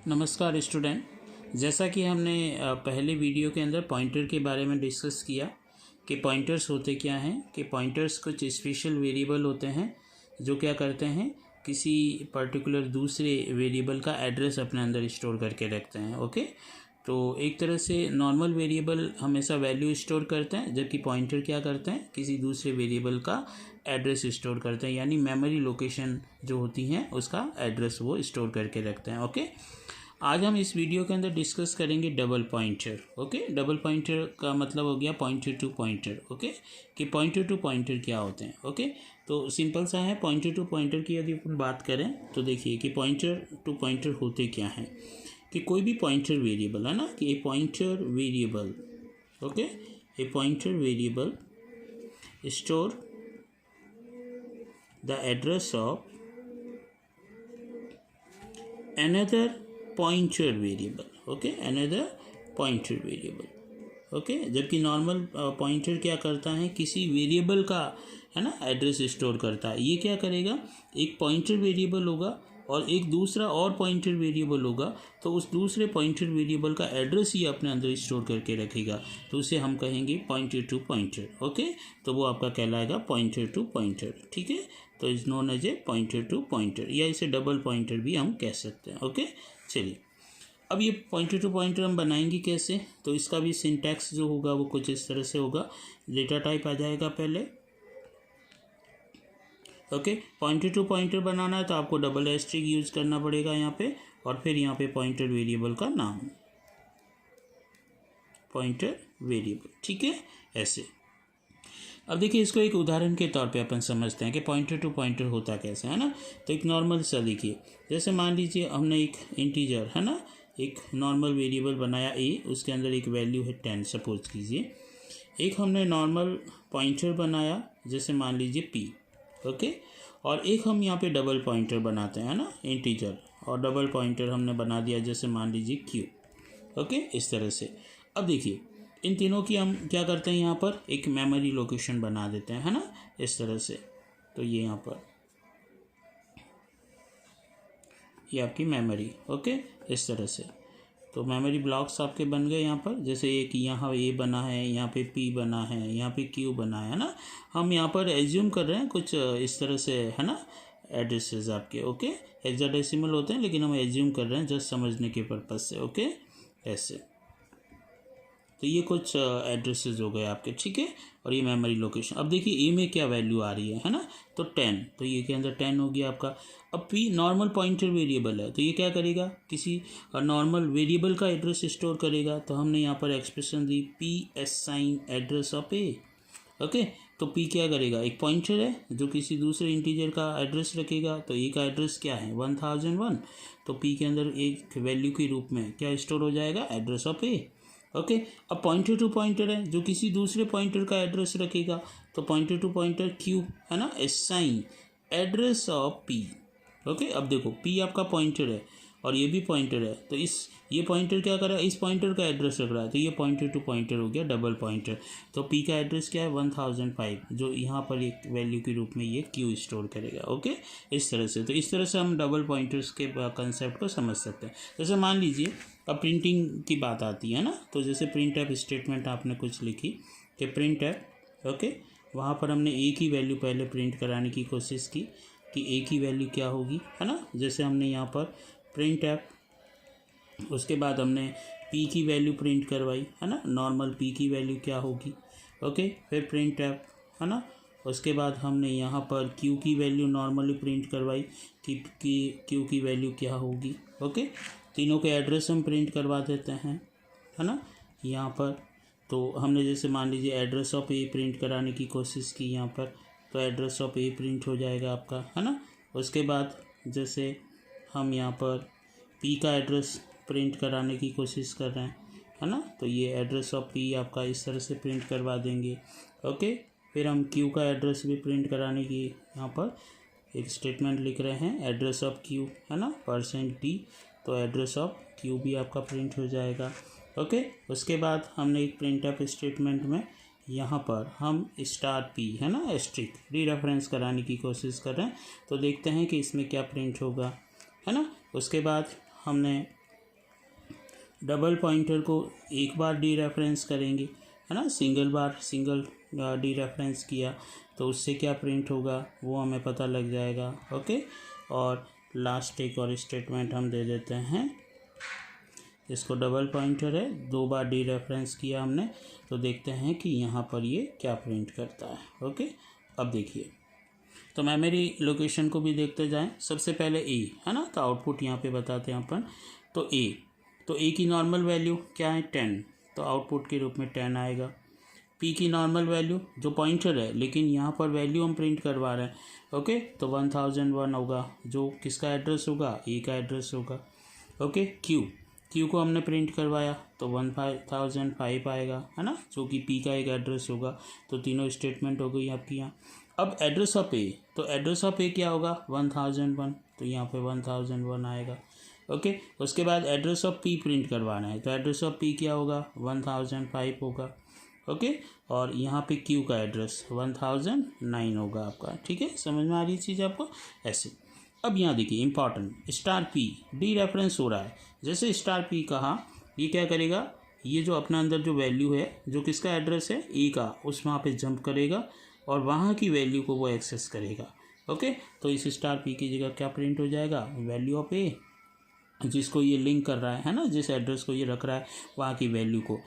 नमस्कार स्टूडेंट। जैसा कि हमने पहले वीडियो के अंदर पॉइंटर के बारे में डिस्कस किया कि पॉइंटर्स होते क्या हैं, कि पॉइंटर्स कुछ स्पेशल वेरिएबल होते हैं जो क्या करते हैं, किसी पर्टिकुलर दूसरे वेरिएबल का एड्रेस अपने अंदर स्टोर करके रखते हैं। ओके, तो एक तरह से नॉर्मल वेरिएबल हमेशा वैल्यू स्टोर करते हैं, जबकि पॉइंटर क्या करते हैं, किसी दूसरे वेरिएबल का एड्रेस स्टोर करते हैं, यानी मेमोरी लोकेशन जो होती हैं उसका एड्रेस वो स्टोर करके रखते हैं। ओके, आज हम इस वीडियो के अंदर डिस्कस करेंगे double pointer. Okay, double pointer का मतलब हो गया पॉइंटर टू पॉइंटर। ओके, कि पॉइंटर टू पॉइंटर क्या होते हैं। ओके, तो सिंपल सा है, पॉइंटर टू पॉइंटर की यदि अपन बात करें तो देखिए कि पॉइंटर टू पॉइंटर होते क्या हैं, कि कोई भी पॉइंटर वेरिएबल है ना, कि ए pointer variable, okay, A pointer variable store the address of another pointer variable। Okay, another pointer variable। Okay, जबकि नॉर्मल पॉइंटर क्या करता है, किसी वेरिएबल का है ना एड्रेस स्टोर करता है। ये क्या करेगा, एक पॉइंटर वेरिएबल होगा और एक दूसरा और पॉइंटर वेरिएबल होगा, तो उस दूसरे पॉइंटर वेरिएबल का एड्रेस ही अपने अंदर स्टोर करके रखेगा, तो उसे हम कहेंगे पॉइंटर टू पॉइंटर। ओके, तो वो आपका कहलाएगा पॉइंटर टू पॉइंटर। ठीक है, तो is known as a pointer to pointer, या इसे डबल पॉइंटर भी हम कह सकते हैं। ओके, चलिए अब ये पॉइंटर टू पॉइंटर हम बनाएंगे कैसे, तो इसका भी सिंटैक्स जो होगा वो कुछ इस तरह से होगा। डेटा टाइप आ जाएगा पहले। ओके, पॉइंटर टू पॉइंटर बनाना है तो आपको डबल एस्ट्रिक यूज करना पड़ेगा यहाँ पे, और फिर यहाँ पे पॉइंटर वेरिएबल का नाम, पॉइंटर वेरिएबल। ठीक है, ऐसे। अब देखिए इसको एक उदाहरण के तौर पे अपन समझते हैं कि पॉइंटर टू पॉइंटर होता कैसे है ना। तो एक नॉर्मल सा देखिए, जैसे मान लीजिए हमने एक इंटीजर है ना, एक नॉर्मल वेरिएबल बनाया ए, उसके अंदर एक वैल्यू है 10 सपोज कीजिए। एक हमने नॉर्मल पॉइंटर बनाया, जैसे मान लीजिए पी। ओके, और एक हम यहाँ पे डबल पॉइंटर बनाते हैं ना, इंटीजर, और डबल पॉइंटर हमने बना दिया जैसे मान लीजिए क्यू। ओके, इस तरह से। अब देखिए इन तीनों की हम क्या करते हैं, यहाँ पर एक मेमोरी लोकेशन बना देते हैं है ना, इस तरह से। तो ये यहाँ पर ये आपकी मेमोरी। ओके, इस तरह से। तो मेमोरी ब्लॉक्स आपके बन गए यहाँ पर, जैसे एक यहाँ ए बना है, यहाँ पे पी बना है, यहाँ पे क्यू बना है ना। हम यहाँ पर एज्यूम कर रहे हैं कुछ इस तरह से है ना एड्रेसेस आपके। ओके, हेक्साडेसिमल होते हैं लेकिन हम एज्यूम कर रहे हैं जस्ट समझने के पर्पज से। ओके, ऐसे। तो ये कुछ एड्रेसेस हो गए आपके। ठीक है, और ये मेमोरी लोकेशन। अब देखिए ए में क्या वैल्यू आ रही है ना, तो 10, तो ये के अंदर 10 हो गया आपका। अब पी नॉर्मल पॉइंटर वेरिएबल है, तो ये क्या करेगा, किसी नॉर्मल वेरिएबल का एड्रेस स्टोर करेगा। तो हमने यहाँ पर expression the P assign address of A. Okay, तो पी क्या करेगा, एक पॉइंटर है जो किसी दूसरे इंटीजर का एड्रेस रखेगा। तो ए का एड्रेस क्या है 1001, तो पी के अंदर एक वैल्यू के रूप में क्या स्टोर हो जाएगा, एड्रेस ऑफ ए। ओके, अब पॉइंटर टू पॉइंटर है जो किसी दूसरे पॉइंटर का एड्रेस रखेगा, तो पॉइंटर टू पॉइंटर क्यू है ना, assign address of P. Okay, अब देखो पी आपका पॉइंटर है और ये भी पॉइंटर है, तो ये पॉइंटर क्या कर रहा है, इस पॉइंटर का एड्रेस रख रहा है, तो ये पॉइंटर टू पॉइंटर हो गया डबल पॉइंटर। तो पी का एड्रेस क्या है 1005, जो यहाँ पर एक वैल्यू के रूप में ये क्यू स्टोर करेगा। ओके, इस तरह से। तो इस तरह से हम डबल पॉइंटर्स के कंसेप्ट को समझ सकते हैं। जैसे मान लीजिए अब प्रिंटिंग की बात आती है ना, तो जैसे प्रिंट एफ स्टेटमेंट आपने कुछ लिखी कि प्रिंट एफ। ओके, वहाँ पर हमने ए की वैल्यू पहले प्रिंट कराने की कोशिश की कि ए की वैल्यू क्या होगी है ना। जैसे हमने यहाँ पर प्रिंट एफ, उसके बाद हमने पी की वैल्यू प्रिंट करवाई है ना, नॉर्मल पी की वैल्यू क्या होगी। ओके, फिर प्रिंट एफ है ना, उसके बाद हमने यहाँ पर क्यू की वैल्यू नॉर्मली प्रिंट करवाई कि क्यू की वैल्यू क्या होगी। ओके, तीनों के एड्रेस हम प्रिंट करवा देते हैं है ना यहाँ पर। तो हमने जैसे मान लीजिए एड्रेस ऑफ ए प्रिंट कराने की कोशिश की यहाँ पर, तो एड्रेस ऑफ ए प्रिंट हो जाएगा आपका है ना। उसके बाद जैसे हम यहाँ पर पी का एड्रेस प्रिंट कराने की कोशिश कर रहे हैं है ना, तो ये एड्रेस ऑफ पी आपका इस तरह से प्रिंट करवा देंगे। ओके, फिर हम क्यू का एड्रेस भी प्रिंट कराने की यहाँ पर एक स्टेटमेंट लिख रहे हैं, एड्रेस ऑफ क्यू है ना %d, तो एड्रेस ऑफ क्यू भी आपका प्रिंट हो जाएगा। ओके, उसके बाद हमने एक प्रिंट एफ स्टेटमेंट में यहाँ पर हम स्टार पी है ना एस्ट्रिक री रेफरेंस कराने की कोशिश कर रहे हैं, तो देखते हैं कि इसमें क्या प्रिंट होगा है ना। उसके बाद हमने डबल पॉइंटर को एक बार डी रेफरेंस करेंगे, है ना, सिंगल डी रेफरेंस किया तो उससे क्या प्रिंट होगा वो हमें पता लग जाएगा। ओके, और लास्ट एक और स्टेटमेंट हम दे देते हैं, इसको डबल पॉइंटर है, 2 बार डी रेफरेंस किया हमने, तो देखते हैं कि यहाँ पर ये क्या प्रिंट करता है। ओके, अब देखिए, तो मेमोरी लोकेशन को भी देखते जाएं। सबसे पहले ए, है ना, तो आउटपुट यहाँ पे बताते हैं अपन। तो ए की नॉर्मल वैल्यू क्या है 10, तो आउटपुट के रूप में 10 आएगा। पी की नॉर्मल वैल्यू जो पॉइंटर है, लेकिन यहाँ पर वैल्यू हम प्रिंट करवा रहे हैं। ओके, तो 1001 होगा, जो किसका एड्रेस होगा, ए का एड्रेस होगा। ओके, क्यू को हमने प्रिंट करवाया तो 1005 आएगा, है ना, जो कि पी का एक एड्रेस होगा। तो तीनों स्टेटमेंट हो गई आपकी यहाँ। अब एड्रेस ऑफ ए, तो एड्रेस ऑफ ए क्या होगा 1001, तो यहाँ पे 1001 आएगा। ओके, उसके बाद एड्रेस ऑफ पी प्रिंट करवाना है, तो एड्रेस ऑफ पी क्या होगा 1005 होगा। ओके, और यहाँ पे क्यू का एड्रेस 1009 होगा आपका। ठीक है, समझ में आ रही चीज़ आपको ऐसे। अब यहाँ देखिए important, star P D reference हो रहा है। जैसे स्टार पी कहा, ये क्या करेगा, ये जो अपना अंदर जो वैल्यू है, जो किसका एड्रेस है ए का, उस वहाँ पे जंप करेगा और वहाँ की वैल्यू को वो एक्सेस करेगा। ओके, तो इस स्टार पी की जगह क्या प्रिंट हो जाएगा, वैल्यू ऑफ ए, जिसको ये लिंक कर रहा है ना, जिस एड्रेस को ये रख रहा है वहाँ की वैल्यू को।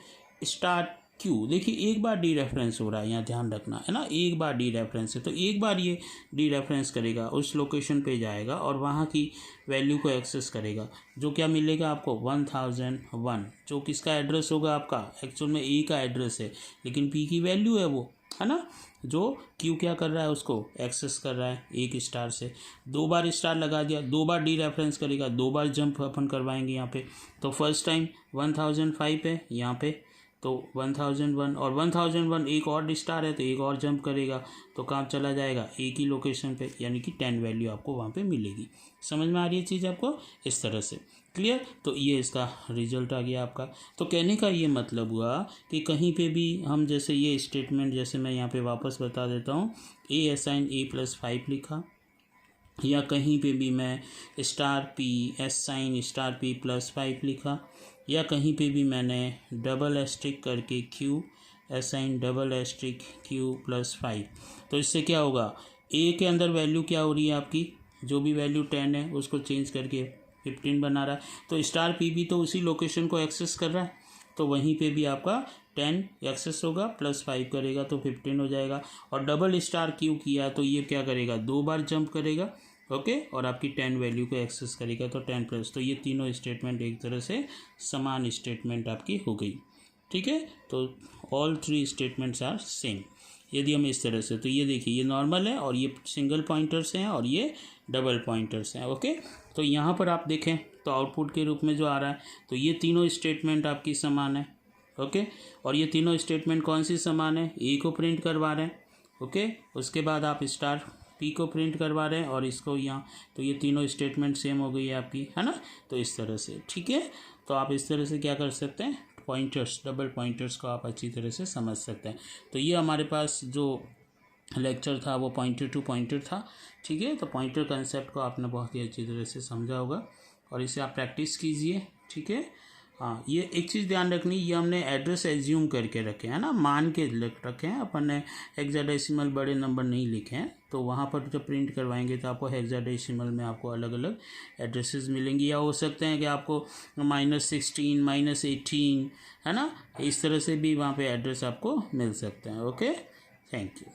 स्टार क्यू, देखिए एक बार डी रेफरेंस हो रहा है, यहाँ ध्यान रखना है ना, एक बार डी रेफरेंस है, तो एक बार ये डी रेफरेंस करेगा, उस लोकेशन पे जाएगा और वहाँ की वैल्यू को एक्सेस करेगा। जो क्या मिलेगा आपको 1001, जो किसका एड्रेस होगा आपका, एक्चुअल में ए का एड्रेस है, लेकिन पी की वैल्यू है वो, है ना, जो क्यू क्या कर रहा है उसको एक्सेस कर रहा है एक स्टार से। 2 बार स्टार लगा दिया, 2 बार डी रेफरेंस करेगा, 2 बार जंप अपन करवाएंगे यहाँ पे। तो फर्स्ट टाइम 1005 है यहाँ पे, तो 1001, और 1001 एक और स्टार है तो एक और जंप करेगा तो काम चला जाएगा ए की लोकेशन पे, यानी कि 10 वैल्यू आपको वहाँ पे मिलेगी। समझ में आ रही है चीज़ आपको इस तरह से, क्लियर। तो ये इसका रिजल्ट आ गया आपका। तो कहने का ये मतलब हुआ कि कहीं पे भी हम, जैसे ये स्टेटमेंट, जैसे मैं यहाँ पे वापस बता देता हूँ, ए असाइन A+5 लिखा, या कहीं पे भी मैं star P S sign star P+5 लिखा, या कहीं पे भी मैंने डबल एस्ट्रिक करके Q assign double asterisk Q+5, तो इससे क्या होगा, ए के अंदर वैल्यू क्या हो रही है आपकी, जो भी वैल्यू 10 है उसको चेंज करके 15 बना रहा है, तो स्टार पी भी तो उसी लोकेशन को एक्सेस कर रहा है, तो वहीं पे भी आपका 10 एक्सेस होगा, +5 करेगा तो 15 हो जाएगा। और डबल स्टार क्यू किया तो ये क्या करेगा, 2 बार जंप करेगा, ओके, और आपकी 10 वैल्यू को एक्सेस करेगा, तो 10+, तो ये तीनों स्टेटमेंट एक तरह से समान स्टेटमेंट आपकी हो गई। ठीक है, तो ऑल 3 स्टेटमेंट्स आर सेम। यदि हम इस तरह से, तो ये देखिए ये नॉर्मल है और ये सिंगल पॉइंटर्स हैं और ये डबल पॉइंटर्स हैं। ओके, तो यहाँ पर आप देखें तो आउटपुट के रूप में जो आ रहा है, तो ये तीनों स्टेटमेंट आपकी समान है। ओके, और ये तीनों स्टेटमेंट कौन सी समान है, ए को प्रिंट करवा रहे हैं। ओके, उसके बाद आप स्टार पी को प्रिंट करवा रहे हैं और इसको यहाँ, तो ये तीनों स्टेटमेंट सेम हो गई है आपकी, है ना। तो इस तरह से, ठीक है, तो आप इस तरह से क्या कर सकते हैं, पॉइंटर्स, डबल पॉइंटर्स को आप अच्छी तरह से समझ सकते हैं। तो ये हमारे पास जो लेक्चर था वो पॉइंटर टू पॉइंटर था। ठीक है, तो पॉइंटर कंसेप्ट को आपने बहुत ही अच्छी तरह से समझा होगा और इसे आप प्रैक्टिस कीजिए। ठीक है, हाँ, ये एक चीज़ ध्यान रखनी, ये हमने एड्रेस एज्यूम करके रखे हैं ना, मान के रखे हैं अपन ने, हेक्साडेसिमल बड़े नंबर नहीं लिखे हैं। तो वहाँ पर जब प्रिंट करवाएंगे तो आपको हेक्साडेसिमल में आपको अलग अलग एड्रेसेस मिलेंगी, या हो सकते हैं कि आपको -16 -18, है ना, इस तरह से भी वहाँ पे एड्रेस आपको मिल सकते हैं। Okay, thank you.